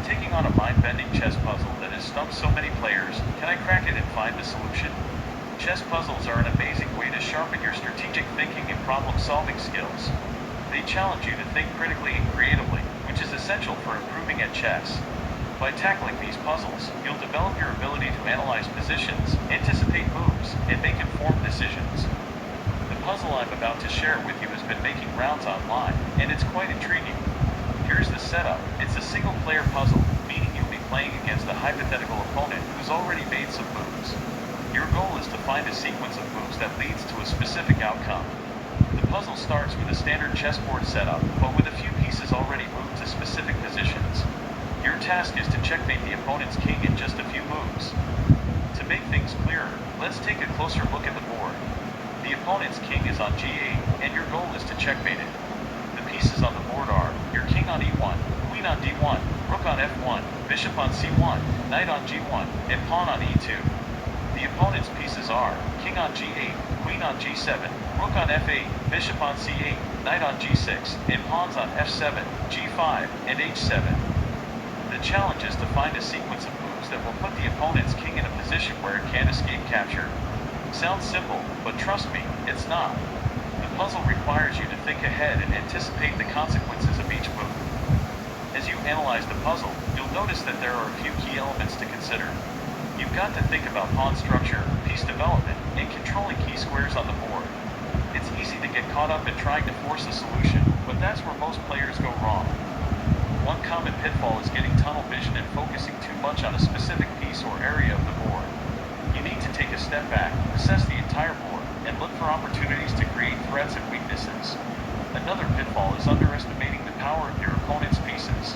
taking on a mind-bending chess puzzle that has stumped so many players. Can I crack it and find the solution? Chess puzzles are an amazing way to sharpen your strategic thinking and problem-solving skills. They challenge you to think critically and creatively, which is essential for improving at chess. By tackling these puzzles, you'll develop your ability to analyze positions, anticipate moves, and make informed decisions. The puzzle I'm about to share with you has been making rounds online, and it's quite intriguing. Here's the setup. It's a single-player puzzle, meaning you'll be playing against a hypothetical opponent who's already made some moves. Your goal is to find a sequence of moves that leads to a specific outcome. The puzzle starts with a standard chessboard setup, but with a few pieces already moved to specific positions. Your task is to checkmate the opponent's king in just a few moves. To make things clearer, let's take a closer look at the board. The opponent's king is on g8, and your goal is to checkmate it. The pieces on the board are your king on e1, queen on d1, rook on f1, bishop on c1, knight on g1, and pawn on e2. The opponent's pieces are king on g8, queen on g7, rook on f8, bishop on c8, knight on g6, and pawns on f7, g5, and h7. The challenge is to find a sequence of moves that will put the opponent's king in a position where it can't escape capture. Sounds simple, but trust me, it's not. The puzzle requires you to think ahead and anticipate the consequences of each move. As you analyze the puzzle, you'll notice that there are a few key elements to consider. You've got to think about pawn structure, piece development, and controlling key squares on the board. It's easy to get caught up in trying to force a solution, but that's where most players go wrong. One common pitfall is getting tunnel vision and focusing too much on a specific piece or area of the board. You need to take a step back, assess the entire board, and look for opportunities to create threats and weaknesses. Another pitfall is underestimating the power of your opponent's pieces.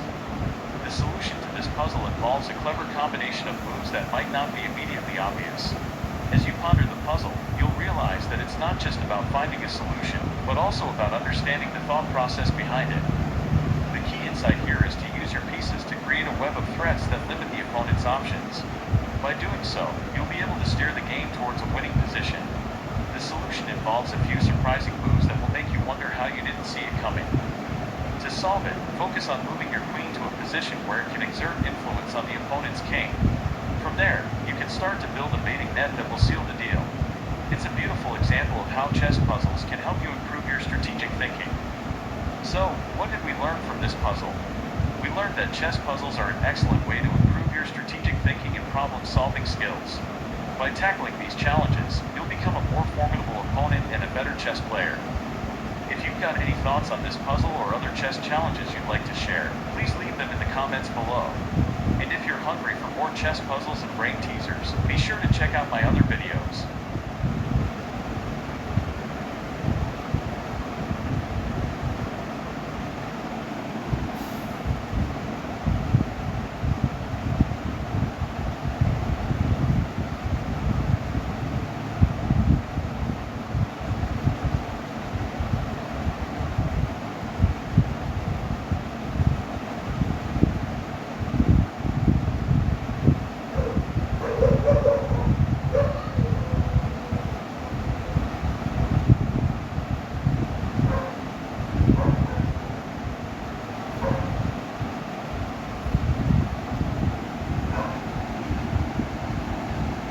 The solution to this puzzle involves a clever combination of moves that might not be immediately obvious. As you ponder the puzzle, you'll realize that it's not just about finding a solution, but also about understanding the thought process behind it. The key insight here is to use your pieces to create a web of threats that limit the opponent's options. By doing so, you'll be able to steer the game towards a winning position. The solution involves a few surprising moves that will make you wonder how you didn't see it coming. To solve it, focus on moving your queen to a position where it can exert influence on the opponent's king. From there, you can start to build a mating net that will seal the deal. It's a beautiful example of how chess puzzles can help you improve your strategic thinking. So, what did we learn from this puzzle? We learned that chess puzzles are an excellent way to improve your strategic thinking and problem-solving skills. By tackling these challenges, you'll become a more formidable opponent and a better chess player. If you've got any thoughts on this puzzle or other chess challenges you'd like to share, please leave them in the comments below. And if you're hungry for more chess puzzles and brain teasers, be sure to check out my other videos.